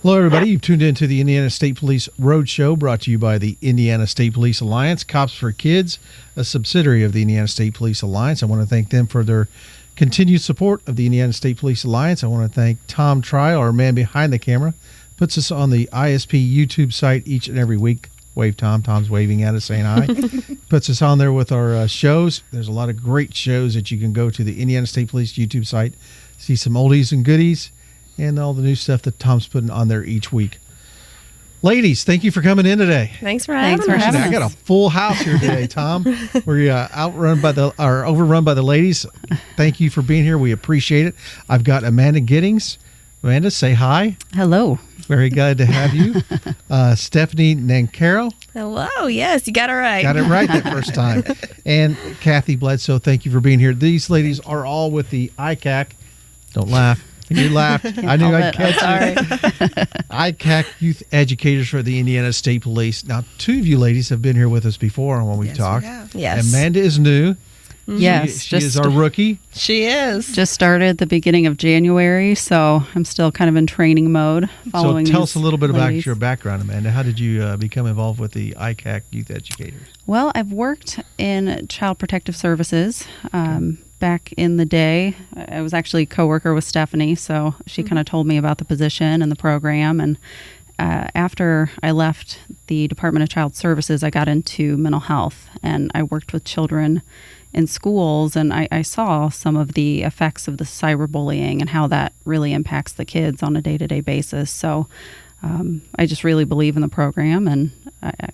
Hello, everybody. You've tuned into the Indiana State Police Roadshow, brought to you by the Indiana State Police Alliance, Cops for Kids, a subsidiary of the Indiana State Police Alliance. I want to thank them for their continued support of the Indiana State Police Alliance. I want to thank Tom Trial, our man behind the camera, puts us on the ISP YouTube site each and every week. Wave, Tom. Tom's waving at us, saying hi. Puts us on there with our shows. There's a lot of great shows that you can go to the Indiana State Police YouTube site, see some oldies and goodies, and all the new stuff that Tom's putting on there each week. Ladies, thank you for coming in today. Thanks for having us. I got a full house here today, Tom. We're overrun by the ladies. Thank you for being here. We appreciate it. I've got Amanda Giddings. Amanda, say hi. Hello. Very glad to have you. Stephanie Nancaro. Hello. Yes, you got it right. Got it right that first time. And Kathy Bledsoe, thank you for being here. These ladies are all with the ICAC. Don't laugh. You laughed. I knew I'd catch you. ICAC Youth Educators for the Indiana State Police. Now, two of you ladies have been here with us before when we talked. Yes. Amanda is new. Yes. She is our rookie. She is. Just started the beginning of January, so I'm still kind of in training mode. So tell us a little bit about your background, Amanda. How did you become involved with the ICAC Youth Educators? Well, I've worked in Child Protective Services. Back in the day, I was actually a coworker with Stephanie, so she kind of told me about the position and the program. And after I left the Department of Child Services, I got into mental health, and I worked with children in schools, and I saw some of the effects of the cyberbullying and how that really impacts the kids on a day-to-day basis. So I just really believe in the program, and I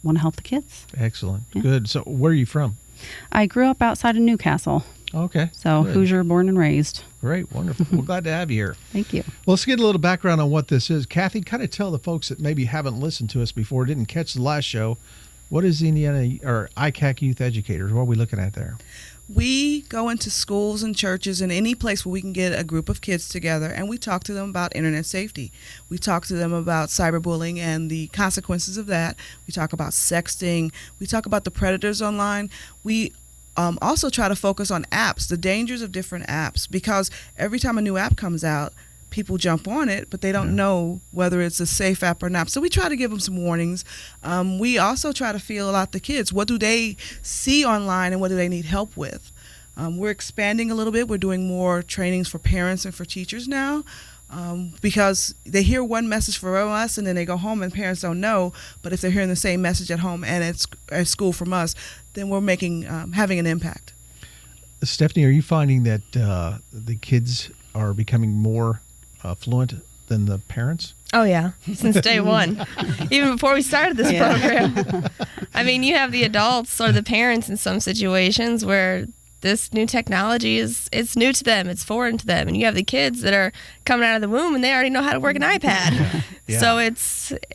want to help the kids. Excellent. Yeah. Good. So where are you from? I grew up outside of Newcastle. Okay. So good. Hoosier, born and raised. Great. Wonderful. We're glad to have you here. Thank you. Well, let's get a little background on what this is. Kathy, kind of tell the folks that maybe haven't listened to us before, didn't catch the last show, what is Indiana or ICAC Youth Educators? What are we looking at there? We go into schools and churches and any place where we can get a group of kids together, and we talk to them about internet safety. We talk to them about cyberbullying and the consequences of that. We talk about sexting. We talk about the predators online. We also try to focus on apps, the dangers of different apps, because every time a new app comes out, people jump on it, but they don't know whether it's a safe app or not. So we try to give them some warnings. We also try to feel out the kids. What do they see online and what do they need help with? We're expanding a little bit. We're doing more trainings for parents and for teachers now because they hear one message from us and then they go home and parents don't know. But if they're hearing the same message at home and at school from us, then we're having an impact. Stephanie, are you finding that the kids are becoming more fluent than the parents? Oh, yeah. Since day one. Even before we started this program. I mean, you have the adults or the parents in some situations where this new technology it's new to them. It's foreign to them. And you have the kids that are coming out of the womb and they already know how to work an iPad. Yeah. So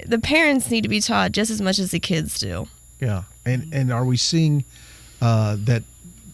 the parents need to be taught just as much as the kids do. Yeah. And are we seeing that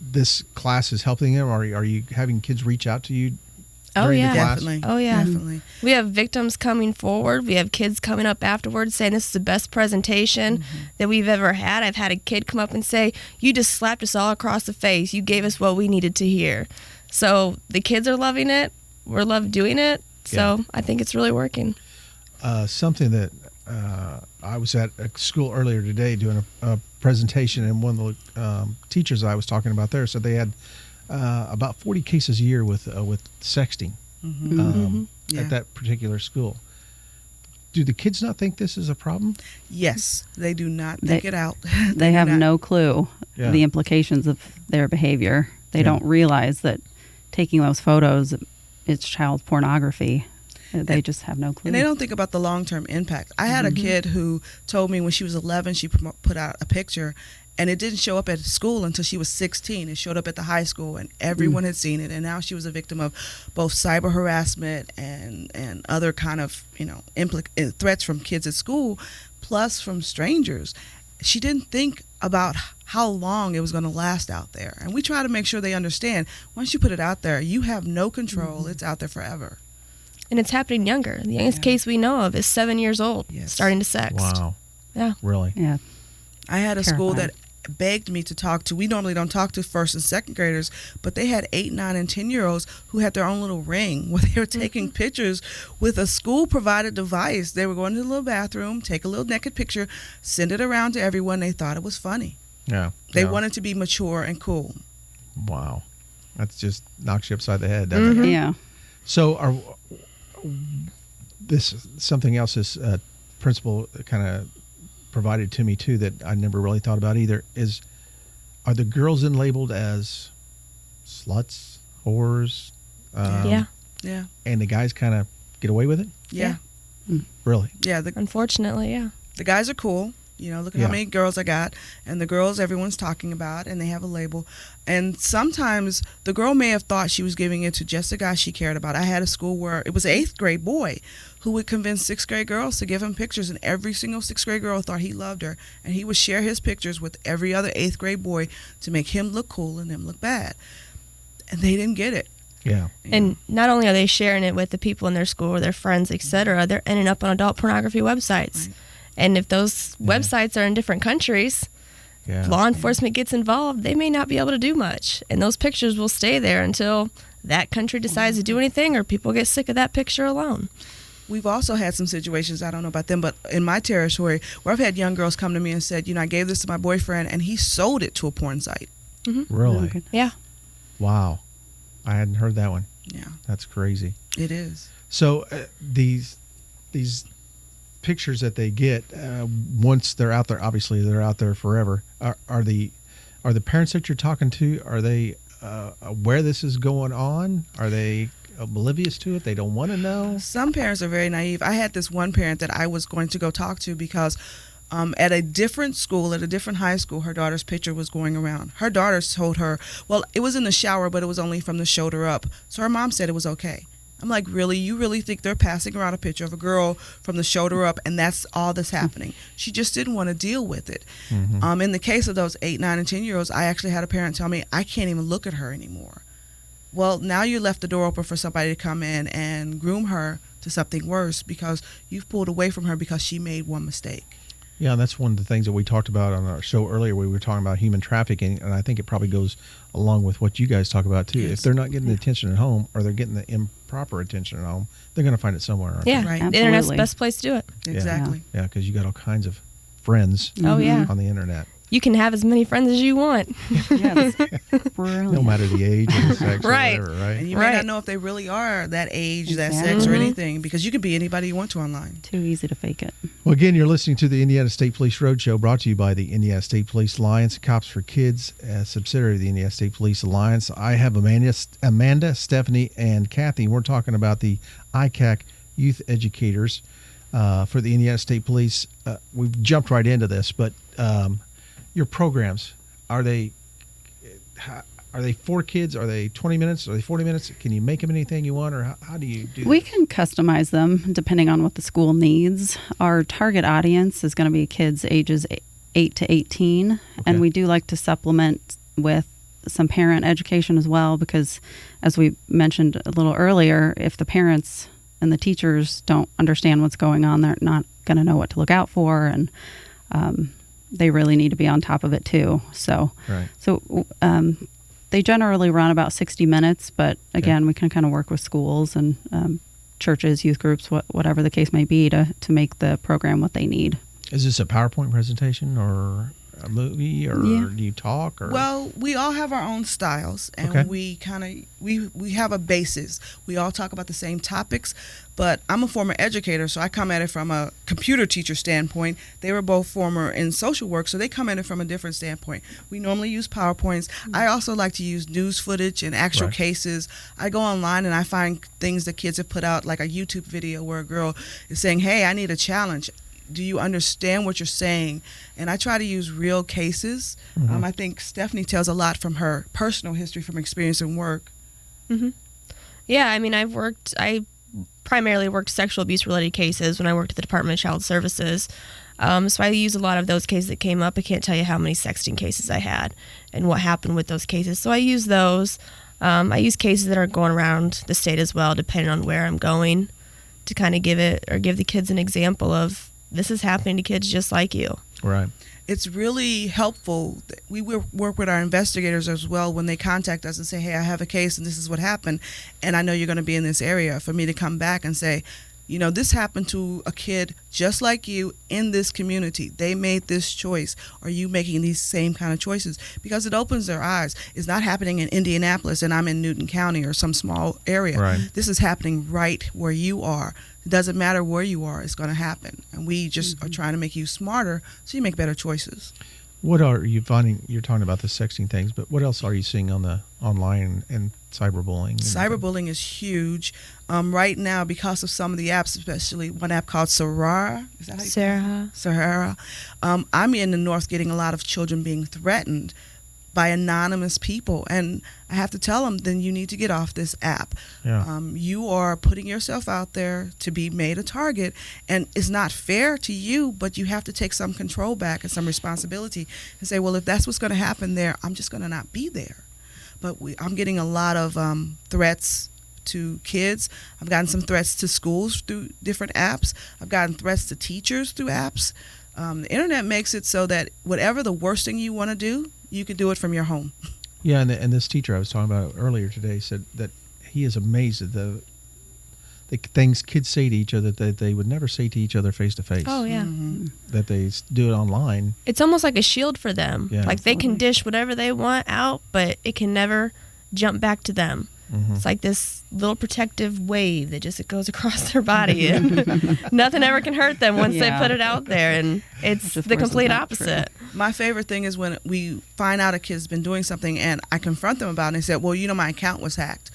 this class is helping them? Are you having kids reach out to you? Oh, yeah. Definitely. Oh, yeah. Definitely. We have victims coming forward. We have kids coming up afterwards saying this is the best presentation that we've ever had. I've had a kid come up and say, you just slapped us all across the face. You gave us what we needed to hear. So the kids are loving it. We're loving doing it. So I think it's really working. Something that I was at a school earlier today doing a presentation, and one of the teachers I was talking about there said they had about 40 cases a year with sexting at that particular school. Do the kids not think this is a problem? Yes, they do not think it out. They have no clue the implications of their behavior. They don't realize that taking those photos, it's child pornography. They just have no clue. And they don't think about the long-term impact. I had a kid who told me when she was 11, she put out a picture, and it didn't show up at school until she was 16. It showed up at the high school, and everyone had seen it. And now she was a victim of both cyber harassment and other kind of threats from kids at school, plus from strangers. She didn't think about how long it was going to last out there. And we try to make sure they understand, once you put it out there, you have no control. It's out there forever. And it's happening younger. The youngest case we know of is 7 years old, starting to sext. Wow. Yeah. Really? Yeah. I had a school that begged me to talk to. We normally don't talk to first and second graders, but they had 8, 9, and 10-year-olds who had their own little ring where they were taking pictures with a school-provided device. They were going to the little bathroom, take a little naked picture, send it around to everyone. They thought it was funny. Yeah. They wanted to be mature and cool. Wow. That's just knocks you upside the head, doesn't it? Yeah. So this something else this principal kind of provided to me too that I never really thought about either is, are the girls then labeled as sluts, whores? Yeah. Yeah. And the guys kind of get away with it? Yeah. Really? Yeah. Unfortunately, yeah. The guys are cool. You know, look at how many girls I got. And the girls everyone's talking about, and they have a label. And sometimes the girl may have thought she was giving it to just a guy she cared about. I had a school where it was an 8th grade boy who would convince 6th grade girls to give him pictures, and every single 6th grade girl thought he loved her. And he would share his pictures with every other 8th grade boy to make him look cool and them look bad. And they didn't get it. Yeah. And not only are they sharing it with the people in their school or their friends, etc., they're ending up on adult pornography websites. Right. And if those websites are in different countries, law enforcement gets involved, they may not be able to do much. And those pictures will stay there until that country decides to do anything or people get sick of that picture alone. We've also had some situations, I don't know about them, but in my territory, where I've had young girls come to me and said, you know, I gave this to my boyfriend and he sold it to a porn site. Mm-hmm. Really? Okay. Yeah. Wow. I hadn't heard that one. Yeah. That's crazy. It is. So these pictures that they get once they're out there, obviously they're out there forever. Are the parents that you're talking to, are they aware this is going on? Are they oblivious to it? They don't want to know? Some parents are very naive. I had this one parent that I was going to go talk to because at a different school, at a different high school, her daughter's picture was going around. Her daughter told her, well, it was in the shower, but it was only from the shoulder up. So her mom said it was okay. I'm like, really? You really think they're passing around a picture of a girl from the shoulder up and that's all that's happening? She just didn't want to deal with it. Mm-hmm. In the case of those 8, 9, and 10-year-olds, I actually had a parent tell me, I can't even look at her anymore. Well, now you left the door open for somebody to come in and groom her to something worse because you've pulled away from her because she made one mistake. Yeah, and that's one of the things that we talked about on our show earlier. We were talking about human trafficking, and I think it probably goes along with what you guys talk about too. Yes. If they're not getting the attention at home or they're getting the improper attention at home, they're going to find it somewhere. Aren't yeah, they? Right. The internet's the best place to do it. Exactly. Yeah, because you got all kinds of friends Oh, yeah. on the internet. You can have as many friends as you want. Yes. Brilliant. No matter the age or the sex Right. or whatever, right? And you may not know if they really are that age, that sex, or anything, because you could be anybody you want to online. Too easy to fake it. Well, again, you're listening to the Indiana State Police Roadshow, brought to you by the Indiana State Police Alliance, Cops for Kids, a subsidiary of the Indiana State Police Alliance. I have Amanda, Stephanie, and Kathy. We're talking about the ICAC youth educators for the Indiana State Police. We've jumped right into this, but your programs, are they for kids? Are they 20 minutes? Are they 40 minutes? Can you make them anything you want, or how do you do We this? can customize them depending on what the school needs. Our target audience is going to be kids ages 8 to 18, and we do like to supplement with some parent education as well, because as we mentioned a little earlier, if the parents and the teachers don't understand what's going on, they're not going to know what to look out for, and they really need to be on top of it too. So, they generally run about 60 minutes, but again, we can kind of work with schools and churches, youth groups, whatever the case may be, to make the program what they need. Is this a PowerPoint presentation or a movie, or do you talk? Or? Well, we all have our own styles, and we kind of we have a basis. We all talk about the same topics, but I'm a former educator, so I come at it from a computer teacher standpoint. They were both former in social work, so they come at it from a different standpoint. We normally use PowerPoints. I also like to use news footage and actual cases. I go online and I find things that kids have put out, like a YouTube video where a girl is saying, hey, I need a challenge. Do you understand what you're saying? And I try to use real cases. Mm-hmm. I think Stephanie tells a lot from her personal history from experience and work. Mm-hmm. Yeah, I mean, I primarily worked sexual abuse related cases when I worked at the Department of Child Services. So I use a lot of those cases that came up. I can't tell you how many sexting cases I had and what happened with those cases. So I use those. I use cases that are going around the state as well, depending on where I'm going, to kind of give the kids an example of, this is happening to kids just like you. Right. it's really helpful. We work with our investigators as well when they contact us and say, hey, I have a case and this is what happened, and I know you're going to be in this area, for me to come back and say, you know, this happened to a kid just like you in this community. They made this choice. Are you making these same kind of choices? Because it opens their eyes. It's not happening in Indianapolis and I'm in Newton County or some small area. Right. This is happening right where you are. It doesn't matter where you are, it's going to happen. And we just are trying to make you smarter so you make better choices. What are you finding? You're talking about the sexting things, but what else are you seeing on the online and cyberbullying? Cyberbullying is huge right now because of some of the apps, especially one app called Sahara. Is that how you Sahara. I'm in the north getting a lot of children being threatened by anonymous people, and I have to tell them, then you need to get off this app. Yeah. You are putting yourself out there to be made a target, and it's not fair to you, but you have to take some control back and some responsibility and say, well, if that's what's going to happen there, I'm just going to not be there. But I'm getting a lot of threats to kids. I've gotten some threats to schools through different apps. I've gotten threats to teachers through apps. The internet makes it so that whatever the worst thing you want to do, you can do it from your home. Yeah, and this teacher I was talking about earlier today said that he is amazed at the things kids say to each other that they would never say to each other face to face. Oh, yeah. That they do it online. It's almost like a shield for them. Yeah. Like they can dish whatever they want out, but it can never jump back to them. It's like this little protective wave that just goes across their body, and nothing ever can hurt them once they put it out there. And it's the complete opposite. My favorite thing is when we find out a kid's been doing something and I confront them about it and they said, well, you know, my account was hacked.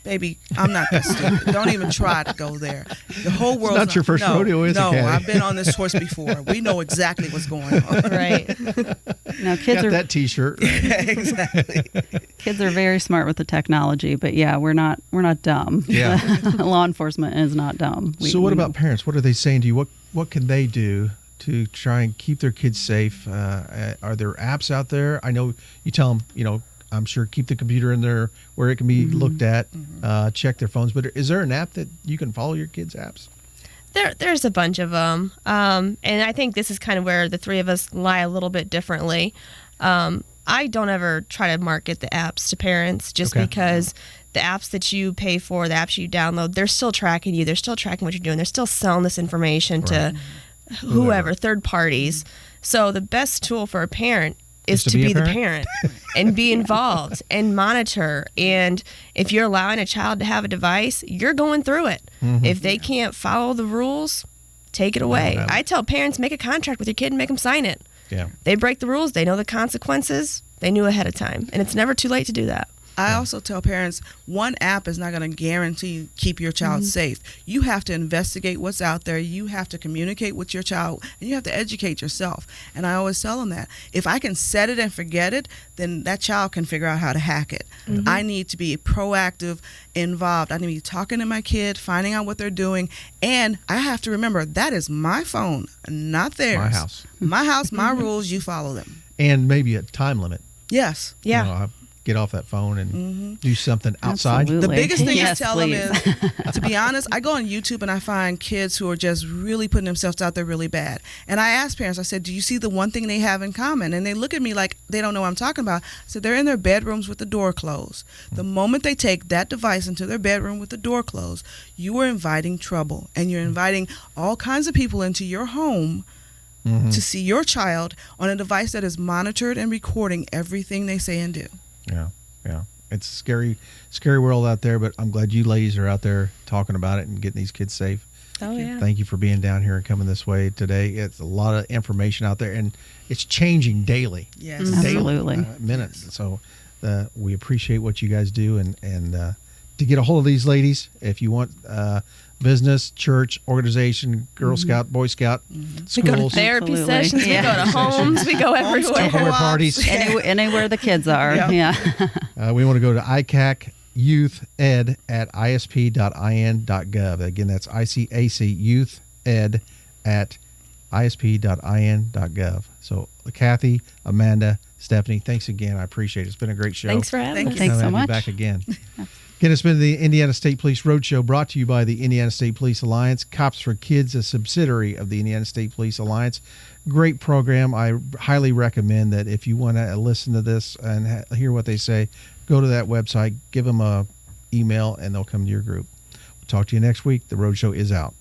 Baby, I'm not that stupid. Don't even try to go there. The whole world. It's not your first rodeo, is it? No, Kathy? I've been on this horse before. We know exactly what's going on. Right. Now, kids Got are that T-shirt. Yeah, exactly. kids are very smart with the technology, but yeah, we're not dumb. Yeah. Law enforcement is not dumb. So what about parents? What are they saying to you? What can they do to try and keep their kids safe? Are there apps out there? I know you tell them, you know, I'm sure keep the computer in there where it can be looked at, check their phones. But is there an app that you can follow your kids' apps? There's a bunch of them. And I think this is kind of where the three of us lie a little bit differently. I don't ever try to market the apps to parents just because the apps that you pay for, the apps you download, they're still tracking you. They're still tracking what you're doing. They're still selling this information to whoever, third parties. So the best tool for a parent is to be the parent and be involved and monitor. And if you're allowing a child to have a device, you're going through it. If they can't follow the rules, take it away. I tell parents, make a contract with your kid and make them sign it. Yeah. They break the rules. They know the consequences. They knew ahead of time. And it's never too late to do that. I also tell parents, one app is not going to guarantee keep your child safe. You have to investigate what's out there. You have to communicate with your child, and you have to educate yourself. And I always tell them that. If I can set it and forget it, then that child can figure out how to hack it. I need to be proactive, involved. I need to be talking to my kid, finding out what they're doing. And I have to remember, that is my phone, not theirs. My house. My house, my rules, you follow them. And maybe a time limit. Yes. Yeah. You know, get off that phone and do something outside. Absolutely. The biggest thing Yes, is tell please. them is, to be honest, I go on YouTube and I find kids who are just really putting themselves out there really bad. And I ask parents, I said, do you see the one thing they have in common? And they look at me like they don't know what I'm talking about. I said, they're in their bedrooms with the door closed. The moment they take that device into their bedroom with the door closed, you are inviting trouble. And you're inviting all kinds of people into your home to see your child on a device that is monitored and recording everything they say and do. Yeah. It's a scary world out there, but I'm glad you ladies are out there talking about it and getting these kids safe. Oh, yeah. Thank you for being down here and coming this way today. It's a lot of information out there, and it's changing daily. Yes. Absolutely. Daily, minutes. So we appreciate what you guys do, and to get a hold of these ladies, if you want business, church, organization, Girl Scout, Boy Scout, schools. We go to therapy Absolutely. sessions. We go to homes. We go everywhere. Tupperware parties. Anywhere the kids are. Yep. Yeah. We want to go to ICAC Youth Ed at isp.in.gov. Again, that's ICAC Youth Ed at isp.in.gov. So, Kathy, Amanda, Stephanie, thanks again. I appreciate it. It's been a great show. Thanks for having us. Thank you. Thanks so Have you much. back again. Again, it's been the Indiana State Police Roadshow, brought to you by the Indiana State Police Alliance. Cops for Kids, a subsidiary of the Indiana State Police Alliance. Great program. I highly recommend that if you want to listen to this and hear what they say, go to that website, give them a email, and they'll come to your group. We'll talk to you next week. The Roadshow is out.